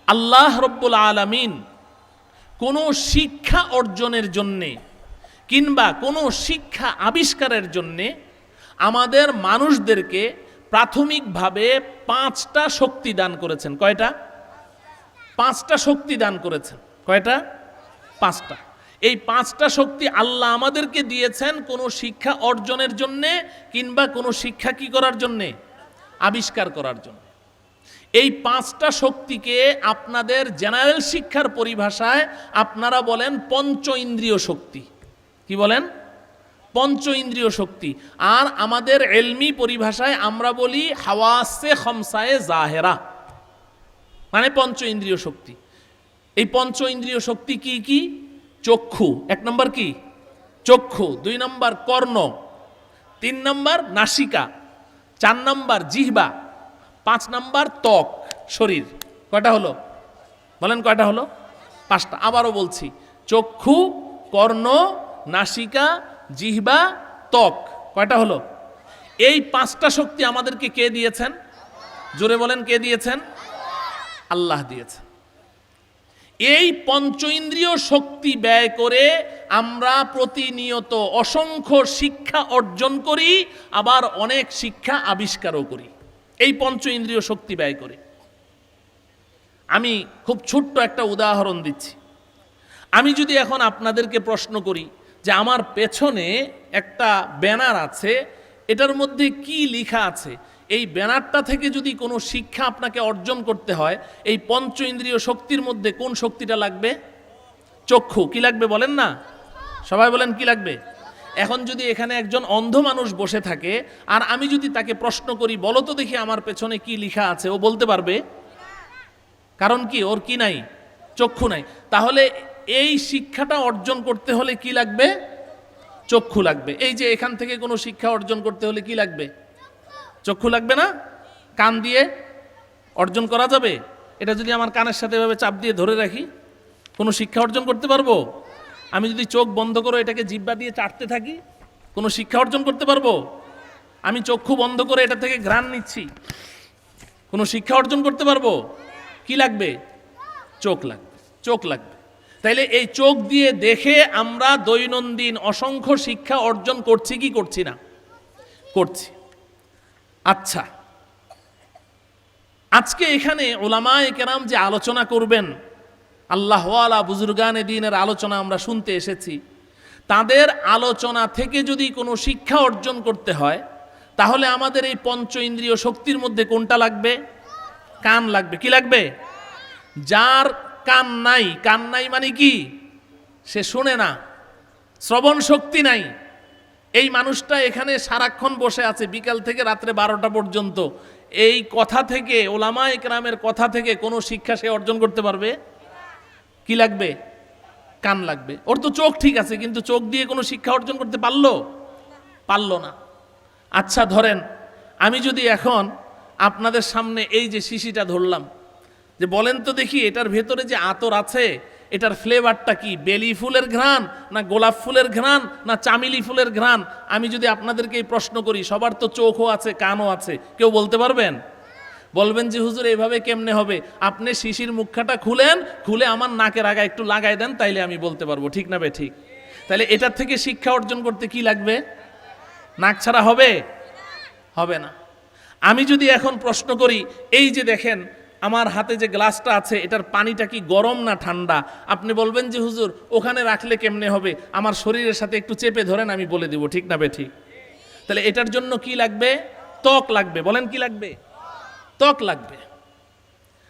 আল্লাহ রব্বুল আলামিন কোনো শিক্ষা অর্জনের জন্যে কিংবা কোনো শিক্ষা আবিষ্কারের জন্যে আমাদের মানুষদেরকে প্রাথমিকভাবে 5টা শক্তি দান করেছেন। কয়টা? 5টা শক্তি দান করেছেন। কয়টা? 5টা। এই 5টা শক্তি আল্লাহ আমাদেরকে দিয়েছেন কোনো শিক্ষা অর্জনের জন্যে কিংবা কোনো শিক্ষা কি করার জন্যে? আবিষ্কার করার জন্য। এই 5টা শক্তিকে আপনাদের জেনারেল শিক্ষার পরিভাষায় আপনারা বলেন পঞ্চ ইন্দ্রিয় শক্তি। কি বলেন? পঞ্চ ইন্দ্রিয় শক্তি। আর আমাদের এলমি পরিভাষায় আমরা বলি হাওয়াসে খমসায়ে জাহেরা, মানে পঞ্চ ইন্দ্রিয় শক্তি। এই পঞ্চ ইন্দ্রিয় শক্তি কি কি? চক্ষু 1 নম্বর, কি? চক্ষু। 2 নম্বর কর্ণ, 3 নম্বর নাসিকা, 4 নম্বর জিহ্বা, 5 নম্বর ত্বক, শরীর। কয়টা হলো? বলেন কয়টা হলো? 5টা। আবারও বলছি, চক্ষু, কর্ণ, নাসিকা, জিহ্বা, ত্বক। কয়টা হলো? এই 5টা শক্তি আমাদেরকে কে দিয়েছেন? জোরে বলেন, কে দিয়েছেন? আল্লাহ দিয়েছেন। এই পঞ্চ ইন্দ্রিয় শক্তি ব্যয় করে আমরা প্রতিনিয়ত অসংখ্য শিক্ষা অর্জন করি, আবার অনেক শিক্ষা আবিষ্কারও করি এই পঞ্চ ইন্দ্রিয় শক্তি ব্যয় করে। আমি খুব ছোট্ট একটা উদাহরণ দিচ্ছি। আমি যদি এখন আপনাদেরকে প্রশ্ন করি যে আমার পেছনে একটা ব্যানার আছে, এটার মধ্যে কি লেখা আছে, এই ব্যানারটা থেকে যদি কোনো শিক্ষা আপনাকে অর্জন করতে হয়, এই পঞ্চ ইন্দ্রিয় শক্তির মধ্যে কোন শক্তিটা লাগবে? চক্ষু। কি লাগবে বলেন না? সবাই বলেন কি লাগবে? এখন যদি এখানে একজন অন্ধ মানুষ বসে থাকে আর আমি যদি তাকে প্রশ্ন করি, বলো তো দেখি আমার পেছনে কি লেখা আছে, ও বলতে পারবে? কারণ কি? ওর কি নাই? চক্ষু নাই। তাহলে এই শিক্ষাটা অর্জন করতে হলে কি লাগবে? চক্ষু লাগবে। এই যে এখান থেকে কোনো শিক্ষা অর্জন করতে হলে কি লাগবে? চক্ষু লাগবে না? কান দিয়ে অর্জন করা যাবে? এটা যদি আমার কানের সাথে এভাবে চাপ দিয়ে ধরে রাখি, কোনো শিক্ষা অর্জন করতে পারবো? আমি যদি চোখ বন্ধ করে এটাকে জিহ্বা দিয়ে চাটতে থাকি, কোনো শিক্ষা অর্জন করতে পারবো? আমি চক্ষু বন্ধ করে এটা থেকে ঘ্রাণ নিচ্ছি, কোনো শিক্ষা অর্জন করতে পারবো? কি লাগবে? চোখ লাগবে। চোখ লাগবে। তাইলে এই চোখ দিয়ে দেখে আমরা দৈনন্দিন অসংখ্য শিক্ষা অর্জন করছি কি করছি না? করছি। আচ্ছা, আজকে এখানে উলামায়ে কেরাম যে আলোচনা করবেন, আল্লাহওয়ালা বুজুর্গানে দ্বীনের আলোচনা আমরা শুনতে এসেছি, তাদের আলোচনা থেকে যদি কোনো শিক্ষা অর্জন করতে হয় তাহলে আমাদের এই পঞ্চ ইন্দ্রিয় শক্তির মধ্যে কোনটা লাগবে? কান লাগবে। কি লাগবে? যার কান নাই, কান নাই মানে কি? সে শোনে না, শ্রবণ শক্তি নাই। এই মানুষটা এখানে সারাক্ষণ বসে আছে বিকাল থেকে রাত্রে 12টা পর্যন্ত, এই কথা থেকে, উলামায়ে কেরামের কথা থেকে কোনো শিক্ষা সে অর্জন করতে পারবে? কি লাগবে? কান লাগবে। ওর তো চোখ ঠিক আছে, কিন্তু চোখ দিয়ে কোনো শিক্ষা অর্জন করতে পারলো না। আচ্ছা ধরেন আমি যদি এখন আপনাদের সামনে এই যে শিশিটা ধরলাম, যে বলেন তো দেখি এটার ভেতরে যে আতর আছে এটার ফ্লেভারটা কি? বেলি ফুলের ঘ্রাণ, না গোলাপ ফুলের ঘ্রাণ, না চামেলি ফুলের ঘ্রাণ? আমি যদি আপনাদেরকে এই প্রশ্ন করি, সবার তো চোখও আছে, কানও আছে, কেউ বলতে পারবেন? বলবেন যে হুজুর এইভাবে কেমনে হবে? আপনি শিশির মুখটা খুলে আমার নাকের আগা একটু লাগাই দেন, তাইলে আমি বলতে পারবো। ঠিক না বে ঠিক? তাহলে এটার থেকে শিক্ষা অর্জন করতে কি লাগবে? নাক ছাড়া হবে? হবে না। আমি যদি এখন প্রশ্ন করি, এই যে দেখেন আমার হাতে যে গ্লাসটা আছে, এটার পানিটা কি গরম না ঠান্ডা? আপনি বলবেন যে হুজুর ওখানে রাখলে কেমনে হবে? আমার শরীরের সাথে একটু চেপে ধরেন, আমি বলে দিব। ঠিক না বে ঠিক? তাহলে এটার জন্য কি লাগবে? ত্বক লাগবে। বলেন কি লাগবে? ত্বক লাগবে।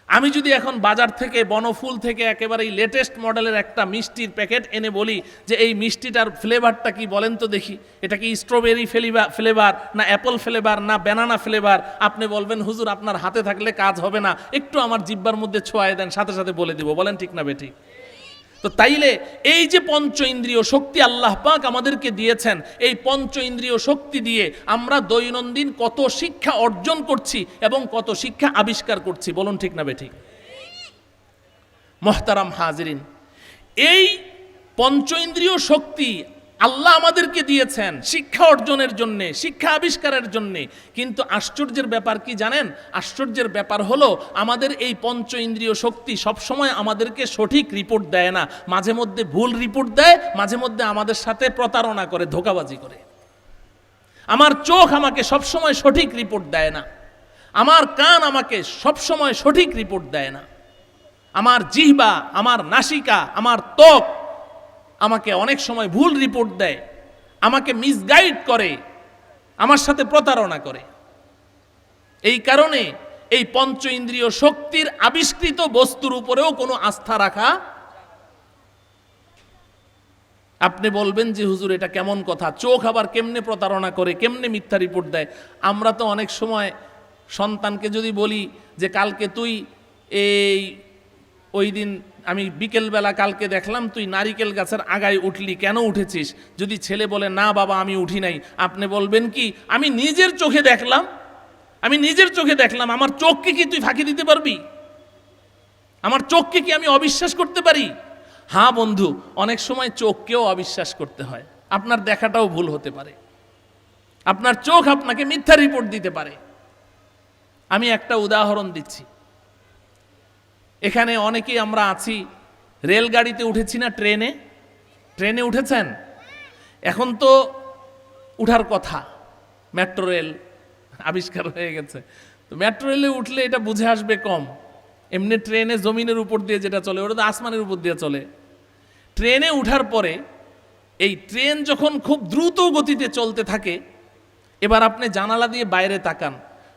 আমি যদি এখন বাজার থেকে বনফুল থেকে একেবারে লেটেস্ট মডেলের একটা মিষ্টির প্যাকেট এনে বলি যে এই মিষ্টিটার ফ্লেভারটা কি বলেন তো দেখি, এটা কি স্ট্রবেরি ফ্লেভার, না অ্যাপল ফ্লেভার, না ব্যানানা ফ্লেভার? আপনি বলবেন হুজুর আপনার হাতে থাকলে কাজ হবে না, একটু আমার জিহ্বার মধ্যে ছোঁয়ায় দেন, সাথে সাথে বলে দিব। বলেন ঠিক না বেঠিক? তো তাইলে এই যে পঞ্চ ইন্দ্রিয় শক্তি আল্লাহ পাক আমাদেরকে দিয়েছেন, এই পঞ্চ ইন্দ্রিয় শক্তি দিয়ে আমরা দৈনন্দিন কত শিক্ষা অর্জন করছি এবং কত শিক্ষা আবিষ্কার করছি। বলুন ঠিক না বেঠিক? মুহতারাম হাজিরিন, এই পঞ্চ ইন্দ্রিয় শক্তি আল্লাহ আমাদেরকে দিয়েছেন শিক্ষা অর্জনের জন্যে, শিক্ষা আবিষ্কারের জন্যে। কিন্তু আশ্চর্যের ব্যাপার কি জানেন? আশ্চর্যের ব্যাপার হলো আমাদের এই পঞ্চ ইন্দ্রিয় শক্তি সবসময় আমাদেরকে সঠিক রিপোর্ট দেয় না, মাঝে মধ্যে ভুল রিপোর্ট দেয়, মাঝে মধ্যে আমাদের সাথে প্রতারণা করে, ধোঁকাবাজি করে। আমার চোখ আমাকে সবসময় সঠিক রিপোর্ট দেয় না, আমার কান আমাকে সবসময় সঠিক রিপোর্ট দেয় না, আমার জিহ্বা, আমার নাসিকা, আমার ত্বক আমাকে অনেক সময় ভুল রিপোর্ট দেয়, আমাকে মিসগাইড করে, আমার সাথে প্রতারণা করে। এই কারণে এই পঞ্চ ইন্দ্রিয় শক্তির আবিষ্কৃত বস্তুর উপরেও কোনো আস্থা রাখা। আপনি বলবেন যে হুজুর এটা কেমন কথা, চোখ আবার কেমনে প্রতারণা করে, কেমনে মিথ্যা রিপোর্ট দেয়? আমরা তো অনেক সময় সন্তানকে যদি বলি যে কালকে তুই এই ওই দিন আমি বিকেলবেলা কালকে দেখলাম তুই নারিকেল গাছের আগায় উঠলি, কেন উঠেছিস? যদি ছেলে বলে না বাবা আমি উঠি নাই, আপনি বলবেন কি আমি নিজের চোখে দেখলাম, আমি নিজের চোখে দেখলাম, আমার চোখকে কি তুই ফাঁকি দিতে পারবি? আমার চোখকে কি আমি অবিশ্বাস করতে পারি? হ্যাঁ বন্ধু, অনেক সময় চোখকেও অবিশ্বাস করতে হয়, আপনার দেখাটাও ভুল হতে পারে, আপনার চোখ আপনাকে মিথ্যা রিপোর্ট দিতে পারে। আমি একটা উদাহরণ দিচ্ছি। এখানে অনেকেই আমরা আছি রেলগাড়িতে উঠেছি না, ট্রেনে উঠেছেন? এখন তো উঠার কথা, মেট্রো রেল আবিষ্কার হয়ে গেছে, তো মেট্রো রেলে উঠলে এটা বুঝে আসবে কম। এমনি ট্রেনে জমিনের উপর দিয়ে যেটা চলে ওটা তো আসমানের উপর দিয়ে চলে। ট্রেনে উঠার পরে এই ট্রেন যখন খুব দ্রুত গতিতে চলতে থাকে, এবার আপনি জানালা দিয়ে বাইরে তাকান,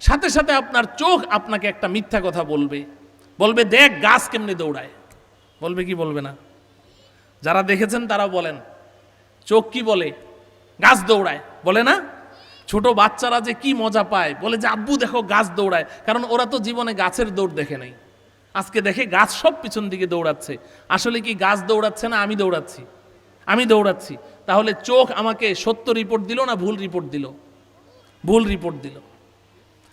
সাথে সাথে আপনার চোখ আপনাকে একটা মিথ্যা কথা বলবে, বলবে দেখ গাছ কেমনে দৌড়ায়। বলবে কি বলবে না? যারা দেখেছেন তারা বলেন, চোখ কি বলে? গাছ দৌড়ায় বলে না? ছোট বাচ্চারা যে কি মজা পায়, বলে যে আব্বু দেখো গাছ দৌড়ায়, কারণ ওরা তো জীবনে গাছের দৌড় দেখে নাই, আজকে দেখে গাছ সব পিছন দিকে দৌড়াচ্ছে। আসলে কি গাছ দৌড়াচ্ছে না আমি দৌড়াচ্ছি? আমি দৌড়াচ্ছি। তাহলে চোখ আমাকে সত্য রিপোর্ট দিল না ভুল রিপোর্ট দিল? ভুল রিপোর্ট দিল।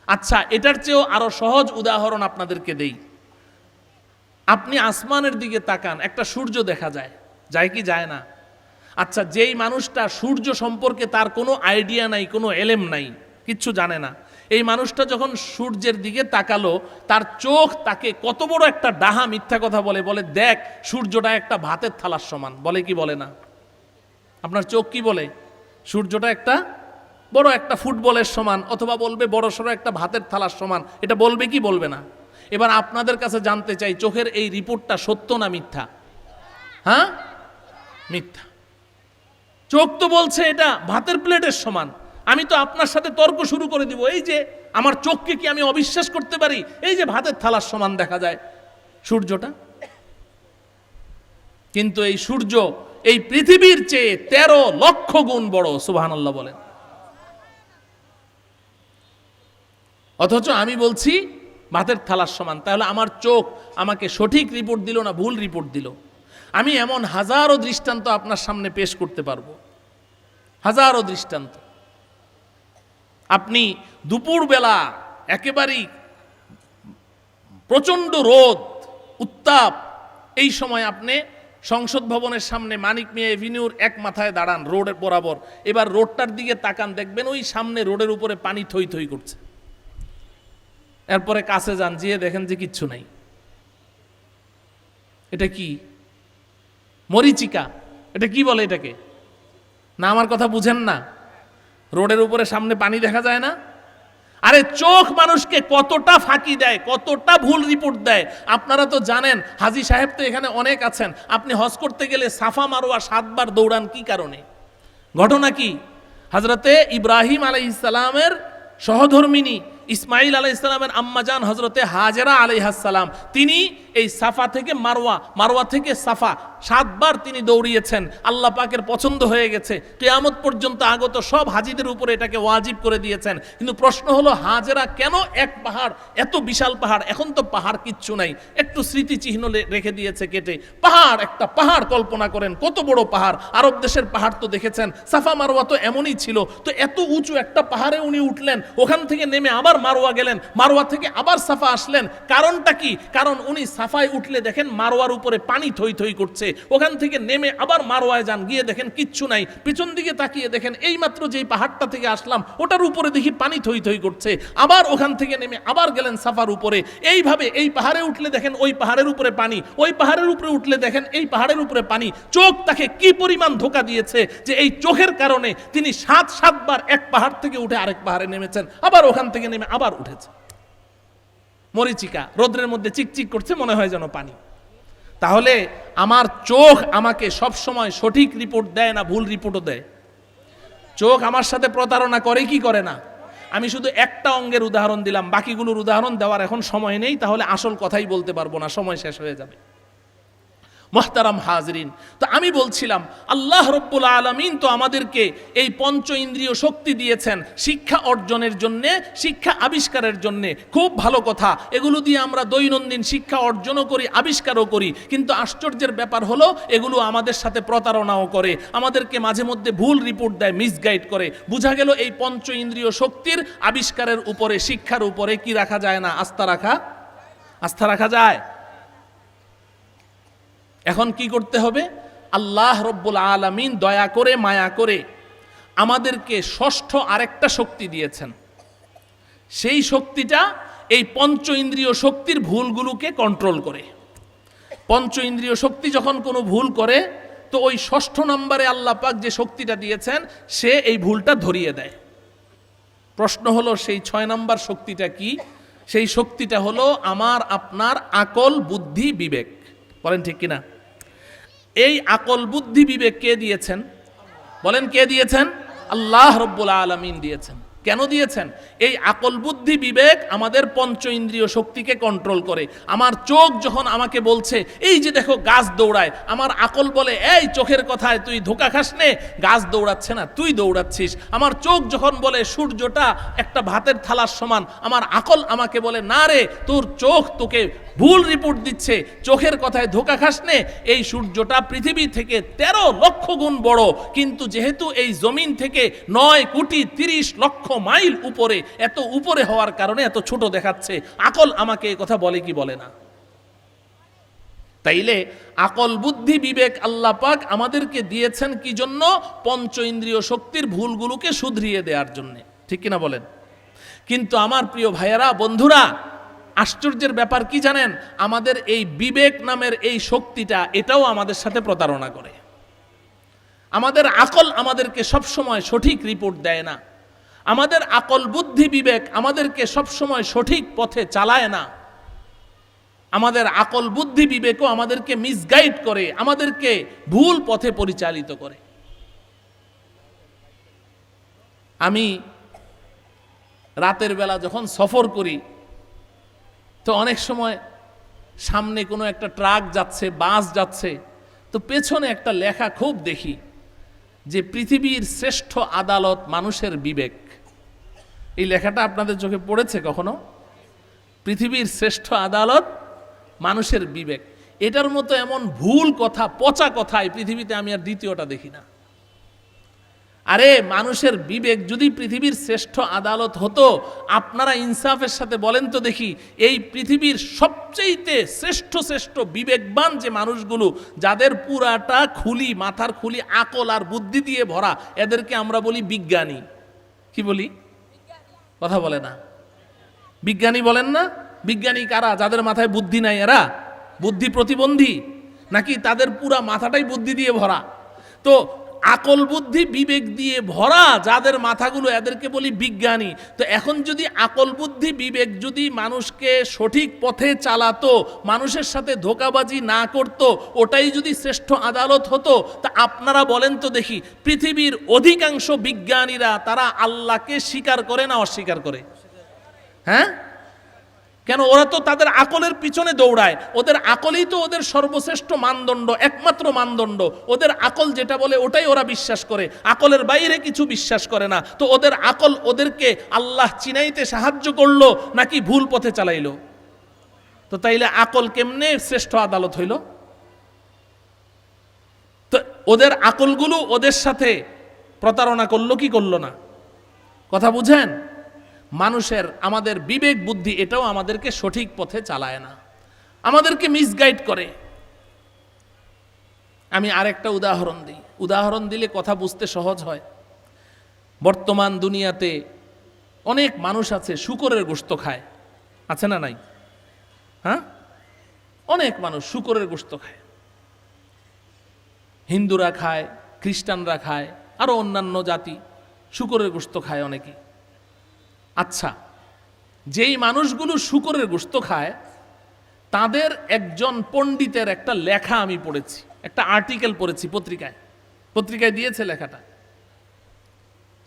আচ্ছা, এটার চেয়েও আরো সহজ উদাহরণ আপনাদেরকে দেই। আপনি আসমানের দিকে তাকান, একটা সূর্য দেখা যায়, যায় কি যায় না? আচ্ছা, যেই মানুষটা সূর্য সম্পর্কে তার কোনো আইডিয়া নাই, কোনো এলেম নাই, কিচ্ছু জানে না, এই মানুষটা যখন সূর্যের দিকে তাকালো, তার চোখ তাকে কত বড় একটা ডাহা মিথ্যা কথা বলে, বলে দেখ সূর্যটা একটা ভাতের থালার সমান। বলে কি বলে না? আপনার চোখ কি বলে? সূর্যটা একটা বড় একটা ফুটবলের সমান, অথবা বলবে বড় সড়ো একটা ভাতের থালার সমান। এটা বলবে কি বলবে না? এবার আপনাদের কাছে জানতে চাই, চোখের এই রিপোর্টটা সত্য না মিথ্যা? হ্যাঁ, মিথ্যা। চোখ তো বলছে এটা ভাতের প্লেটের সমান। আমি তো আপনার সাথে তর্ক শুরু করে দিব, এই যে আমার চোখকে কি আমি অবিশ্বাস করতে পারি? এই যে ভাতের থালার সমান দেখা যায় সূর্যটা, কিন্তু এই সূর্য এই পৃথিবীর চেয়ে 13 লক্ষ গুণ বড়। সুবহানাল্লাহ বলেন। অথচ আমি বলছি ভাতের থালার সমান। তাহলে আমার চোখ আমাকে সঠিক রিপোর্ট দিল না ভুল রিপোর্ট দিল? আমি এমন হাজারো দৃষ্টান্ত আপনার সামনে পেশ করতে পারবো, হাজারো দৃষ্টান্ত। আপনি দুপুরবেলা একেবারেই প্রচণ্ড রোদ, উত্তাপ, এই সময় আপনি সংসদ ভবনের সামনে মানিক মিয়া এভিনিউর এক মাথায় দাঁড়ান রোডের বরাবর, এবার রোডটার দিকে তাকান, দেখবেন ওই সামনে রোডের উপরে পানি থই থই করছে। এরপরে কাছে যান, যেয়ে দেখেন যে কিচ্ছু নাই। এটা কি? মরিচিকা। এটা কি বলে এটাকে? না আমার কথা বুঝেন না? রোডের উপরে সামনে পানি দেখা যায় না? আরে চোখ মানুষকে কতটা ফাঁকি দেয়, কতটা ভুল রিপোর্ট দেয়। আপনারা তো জানেন, হাজী সাহেব তো এখানে অনেক আছেন। আপনি হজ করতে গেলে সাফা মারওয়া 7 বার দৌড়ান, কি কারণে? ঘটনা কি? হযরতে ইব্রাহিম আলাইহিস সালামের সহধর্মিনী ইসমাইল আলাইহিস সালামের আম্মাজান হযরতে হাজেরা আলাইহাস সালাম, তিনি এই সাফা থেকে মারওয়া, মারওয়া থেকে সাফা 7 বার তিনি দৌড়িয়েছেন। আল্লাহ পাকের পছন্দ হয়ে গেছে, কিয়ামত পর্যন্ত আগত সব হাজীদের উপরে এটাকে ওয়াজিব করে দিয়েছেন। কিন্তু প্রশ্ন হলো, হাজেরা কেন এক পাহাড়, এত বিশাল পাহাড়, এখন তো পাহাড় কিচ্ছু নাই, একটু স্মৃতিচিহ্ন রেখে দিয়েছে কেটে। পাহাড়, একটা পাহাড় কল্পনা করেন, কত বড় পাহাড়। আরব দেশের পাহাড় তো দেখেছেন, সাফা মারওয়া তো এমনই ছিল। তো এত উঁচু একটা পাহাড়ে উনি উঠলেন, ওখান থেকে নেমে আবার আবার মারওয়া গেলেন, মারওয়া থেকে আবার সাফা আসলেন। কারণটা কি? কারণ উনি সাফায় উঠলে দেখেন মারওয়ার উপরে পানি থই থই করছে, ওখান থেকে নেমে আবার মারওয়ায় যান, গিয়ে দেখেন কিচ্ছু নাই, পিছন দিকে তাকিয়ে দেখেন এইমাত্র যেই পাহাড়টা থেকে আসলাম ওটার উপরে দেখি পানি থই থই করছে, আবার ওখান থেকে নেমে আবার গেলেন সাফার উপরে। এইভাবে এই পাহাড়ে উঠলে দেখেন ওই পাহাড়ের উপরে পানি, ওই পাহাড়ের উপরে উঠলে দেখেন এই পাহাড়ের উপরে পানি। চোখ তাকে কি পরিমাণ ধোঁকা দিয়েছে যে এই চোখের কারণে তিনি 7 বার এক পাহাড় থেকে উঠে আরেক পাহাড়ে নেমেছেন, আবার ওখান থেকে নেমে আবার উঠেছে। মরিচিকা রোদ্রের মধ্যে চিকচিক করছে, মনে হয় যেন পানি। তাহলে আমার চোখ আমাকে সব সময় সঠিক রিপোর্ট দেয় না, ভুল রিপোর্টও দেয়? চোখ আমার সাথে প্রতারণা করে কি করে না? আমি শুধু একটা অঙ্গের উদাহরণ দিলাম, বাকিগুলোর উদাহরণ দেওয়ার এখন সময় নেই, তাহলে আসল কথাই বলতে পারবো না, সময় শেষ হয়ে যাবে। মুহতারাম হাজরিন, তো আমি বলছিলাম আল্লাহ রব্বুল আলামিন তো আমাদেরকে এই পঞ্চ ইন্দ্রিয় শক্তি দিয়েছেন শিক্ষা অর্জনের জন্যে, শিক্ষা আবিষ্কারের জন্যে। খুব ভালো কথা, এগুলো দিয়ে আমরা দৈনন্দিন শিক্ষা অর্জনও করি, আবিষ্কারও করি। কিন্তু আশ্চর্যের ব্যাপার হলো এগুলো আমাদের সাথে প্রতারণাও করে, আমাদেরকে মাঝে মধ্যে ভুল রিপোর্ট দেয়, মিসগাইড করে। বোঝা গেল এই পঞ্চ ইন্দ্রিয় শক্তির আবিষ্কারের উপরে, শিক্ষার উপরে কি রাখা যায় না? আস্থা রাখা যায়। এখন কি করতে হবে? আল্লাহ রব্বুল আলামিন দয়া করে মায়া করে আমাদেরকে ষষ্ঠ আরেকটা শক্তি দিয়েছেন। সেই শক্তিটা এই পঞ্চ ইন্দ্রিয় শক্তির ভুলগুলোকে কন্ট্রোল করে। পঞ্চ ইন্দ্রিয় শক্তি যখন কোনো ভুল করে, তো ওই ষষ্ঠ নম্বরে আল্লাহ পাক যে শক্তিটা দিয়েছেন সে এই ভুলটা ধরিয়ে দেয়। প্রশ্ন হলো সেই 6 নম্বর শক্তিটা কি? সেই শক্তিটা হলো আমার আপনার আকল, বুদ্ধি, বিবেক। বলেন ঠিক কিনা? এই আকল, বুদ্ধি, বিবেক কে দিয়েছেন? বলেন কে দিয়েছেন? আল্লাহ রব্বুল আলামিন দিয়েছেন। কেন দিয়েছেন? এই আকল, বুদ্ধি, বিবেক আমাদের পঞ্চ ইন্দ্রিয় শক্তিকে কন্ট্রোল করে। আমার চোখ যখন আমাকে বলছে এই যে দেখো গাছ দৌড়ায়, আমার আকল বলে এই চোখের কথায় তুই ধোঁকা খাস নে, গাছ দৌড়াচ্ছে না, তুই দৌড়াচ্ছিস। আমার চোখ যখন বলে সূর্যটা একটা ভাতের থালার সমান, আমার আকল আমাকে বলে না রে, তোর চোখ তোকে ভুল রিপোর্ট দিচ্ছে, চোখের কথায় ধোঁকা খাস নে, এই সূর্যটা পৃথিবী থেকে 13 লক্ষ গুণ বড়, কিন্তু যেহেতু এই জমিন থেকে 9,30,00,000 মাইল উপরে, এত উপরে হওয়ার কারণে এত ছোট দেখাচ্ছে। আকল আমাকে এই কথা বলে কি বলে না? তাইলে আকল, বুদ্ধি, বিবেক আল্লাহ পাক আমাদেরকে দিয়েছেন কি জন্য? পঞ্চ ইন্দ্রিয় শক্তির ভুলগুলোকে শুধরিয়ে দেওয়ার জন্য। ঠিক কিনা বলেন? কিন্তু আমার প্রিয় ভাইয়েরা, বন্ধুরা, আশ্চর্যের ব্যাপার কি জানেন? আমাদের এই বিবেক নামের এই শক্তিটা, এটাও আমাদের সাথে প্রতারণা করে। আমাদের আকল আমাদেরকে সবসময় সঠিক রিপোর্ট দেয় না। আমাদের আকল, বুদ্ধি, বিবেক আমাদেরকে সবসময় সঠিক পথে চালায় না। আমাদের আকল, বুদ্ধি, বিবেকও আমাদেরকে মিসগাইড করে, আমাদেরকে ভুল পথে পরিচালিত করে। আমি রাতের বেলা যখন সফর করি, তো অনেক সময় সামনে কোনো একটা ট্রাক যাচ্ছে, বাস যাচ্ছে, তো পেছনে একটা লেখা খুব দেখি যে পৃথিবীর শ্রেষ্ঠ আদালত মানুষের বিবেক। এই লেখাটা আপনাদের চোখে পড়েছে কখনো? পৃথিবীর শ্রেষ্ঠ আদালত মানুষের বিবেক। এটার মতো এমন ভুল কথা, পচা কথা এই পৃথিবীতে আমি আর দ্বিতীয়টা দেখি না। আরে মানুষের বিবেক যদি পৃথিবীর শ্রেষ্ঠ আদালত হতো, আপনারা ইনসাফের সাথে বলেন তো দেখি, এই পৃথিবীর সবচেয়ে শ্রেষ্ঠ শ্রেষ্ঠ বিবেকবান যে মানুষগুলো, যাদের পুরাটা খুলি, মাথার খুলি আকল আর বুদ্ধি দিয়ে ভরা, এদেরকে আমরা বলি বিজ্ঞানী। কি বলি? কথা বলে না। বিজ্ঞানী বলেন না? বিজ্ঞানী কারা? যাদের মাথায় বুদ্ধি নাই, এরা বুদ্ধি প্রতিবন্ধী, নাকি তাদের পুরা মাথাটাই বুদ্ধি দিয়ে ভরা? তো আকল, বুদ্ধি, বিবেক দিয়ে ভরা যাদের মাথাগুলো, এদেরকে বলি বিজ্ঞানী। তো এখন যদি আকল, বুদ্ধি, বিবেক যদি মানুষকে সঠিক পথে চালাতো, মানুষের সাথে ধোঁকাবাজি না করত, ওটাই যদি শ্রেষ্ঠ আদালত হতো, তা আপনারা বলেন তো দেখি, পৃথিবীর অধিকাংশ বিজ্ঞানীরা তারা আল্লাহকে স্বীকার করে না অস্বীকার করে? হ্যাঁ, কেন? ওরা তো তাদের আকলের পিছনে দৌড়ায়। ওদের আকলই তো ওদের সর্বশ্রেষ্ঠ মানদণ্ড, একমাত্র মানদণ্ড। ওদের আকল যেটা বলে ওটাই ওরা বিশ্বাস করে, আকলের বাইরে কিছু বিশ্বাস করে না। তো ওদের আকল ওদেরকে আল্লাহ চিনাইতে সাহায্য করলো নাকি ভুল পথে চালাইলো? তো তাইলে আকল কেমনে শ্রেষ্ঠ আদালত হইল? তো ওদের আকলগুলো ওদের সাথে প্রতারণা করলো কি করলো না? কথা বুঝেন? মানুষের আমাদের বিবেক বুদ্ধি এটাও আমাদেরকে সঠিক পথে চালায় না, আমাদেরকে মিসগাইড করে। আমি আরেকটা উদাহরণ দিই, উদাহরণ দিলে কথা বুঝতে সহজ হয়। বর্তমান দুনিয়াতে অনেক মানুষ আছে শূকরের গোশত খায়, আছে না নাই? হ্যাঁ, অনেক মানুষ শূকরের গোশত খায়। হিন্দুরা খায়, খ্রিস্টানরা খায়, আরো অন্যান্য জাতি শূকরের গোশত খায় অনেকে। আচ্ছা, যেই মানুষগুলো শূকরের গোশত খায় তাদের একজন পণ্ডিতের একটা লেখা আমি পড়েছি, একটা আর্টিকেল পড়েছি পত্রিকায় দিয়েছে লেখাটা।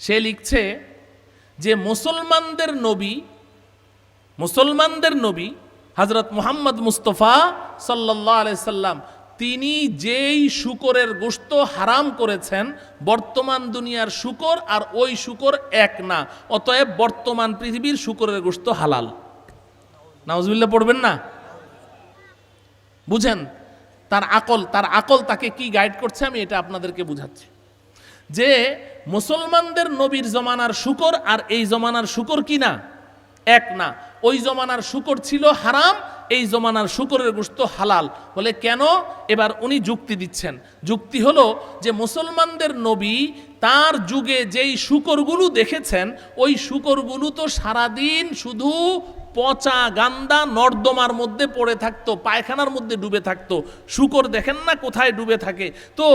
সে লিখছে যে মুসলমানদের নবী হযরত মুহাম্মদ মুস্তাফা সাল্লাল্লাহু আলাইহি সাল্লাম তিনি যেই শূকরের গোশত হারাম করেছেন, বর্তমান দুনিয়ার শূকর আর ওই শূকর এক না, অতএব বর্তমান পৃথিবীর শূকরের গোশত হালাল। নাউজুবিল্লাহ পড়বেন না? বুঝেন তার আকল তাকে কি গাইড করছে, আমি এটা আপনাদেরকে বুঝাচ্ছি। যে মুসলমানদের নবীর জমানার শূকর আর এই জমানার শূকর কি না, এক না। ওই জমানার শূকর ছিল হারাম, এই জমানার শূকরের গোশত হালাল। বলে কেন? এবার উনি যুক্তি দিচ্ছেন। যুক্তি হলো যে মুসলমানদের নবী তার যুগে যেই শূকরগুলো দেখেছেন, ওই শূকরগুলো তো সারাদিন শুধু পচা গান্দা নর্দমার মধ্যে পড়ে থাকতো, পায়খানার মধ্যে ডুবে থাকতো। শূকর দেখেন না কোথায় ডুবে থাকে? তো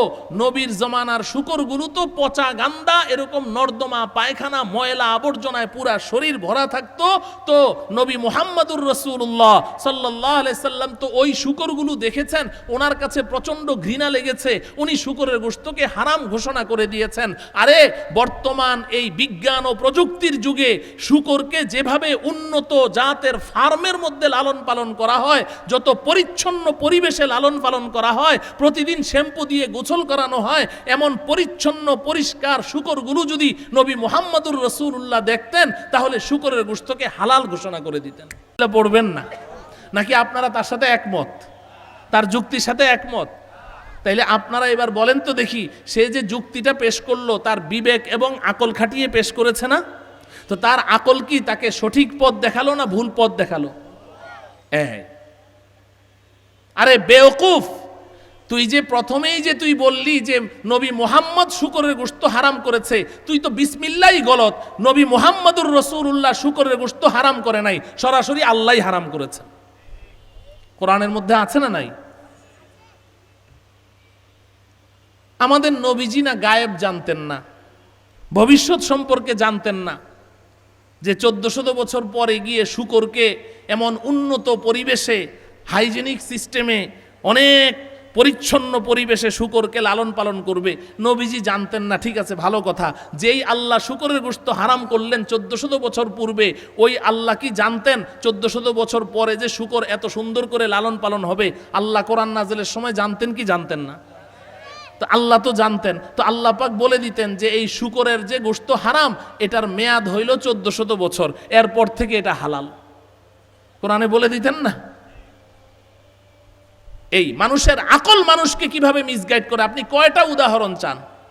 নবীর জমানার শূকরগুলো তো পচা গান্দা এরকম নর্দমা পায়খানা ময়লা আবর্জনায় পুরা শরীর ভরা থাকতো। তো নবী মুহাম্মদুর রাসূলুল্লাহ সাল্লাল্লাহু আলাইহি সাল্লাম তো ওই শূকরগুলো দেখেছেন, ওনার কাছে প্রচন্ড ঘৃণা লেগেছে, উনি শূকরের গোশতকে হারাম ঘোষণা করে দিয়েছেন। আরে বর্তমান এই বিজ্ঞান ও প্রযুক্তির যুগে শূকরকে যেভাবে উন্নত জাতের ফার্মের মধ্যে লালন পালন করা হয়, যত পরিচ্ছন্ন পরিবেশে লালন পালন করা হয়, প্রতিদিন শ্যাম্পু দিয়ে গোসল করানো হয়, এমন পরিচ্ছন্ন পরিষ্কার শূকরগুলো যদি নবী মুহাম্মদুর রাসূলুল্লাহ দেখতেন, তাহলে শূকরের গোশতকে হালাল ঘোষণা করে দিতেন। পড়বেন না নাকি আপনারা তার সাথে একমত, তার যুক্তির সাথে একমত? তাইলে আপনারা এবার বলেন তো দেখি, সে যে যুক্তিটা পেশ করলো তার বিবেক এবং আকল খাটিয়ে পেশ করেছে না? তো তার আকল কি তাকে সঠিক পথ দেখালো না ভুল পথ দেখালো? আরে বেওকুফ, তুই যে প্রথমেই যে তুই বললি যে নবী মুহাম্মদ শূকরের গোশত হারাম করেছে, তুই তো বিসমিল্লাহই গলত। নবী মুহাম্মদুর রাসূলুল্লাহ শূকরের গোশত হারাম করে নাই, সরাসরি আল্লাহই হারাম করেছেন। কোরআনের মধ্যে আছে না নাই? আমাদের নবীজি না গায়েব জানতেন না, ভবিষ্যৎ সম্পর্কে জানতেন না যে 1400 বছর পরে গিয়ে শূকরকে এমন উন্নত পরিবেশে, হাইজেনিক সিস্টেমে, অনেক পরিচ্ছন্ন পরিবেশে শূকরকে লালন পালন করবে? নবীজি জানতেন না, ঠিক আছে, ভালো কথা। যেই আল্লাহ শূকরের গোশত হারাম করলেন 1400 বছর পূর্বে, ওই আল্লাহ কি জানতেন 1400 বছর পরে যে শূকর এত সুন্দর করে লালন পালন হবে? আল্লাহ কোরআন নাযিলের সময় জানতেন কি জানতেন না? তো আল্লাহ তো জানতেন, তো আল্লাহ পাক বলে দিতেন যে এই শূকরের যে গোশত হারাম, এটার মেয়াদ হইল 1400 বছর, এরপর থেকে এটা হালাল। কোরআনে বলে দিতেন না? এই মানুষের আকল মানুষকে কিভাবে মিসগাইড করে, আপনি কয়টা উদাহরণ চান?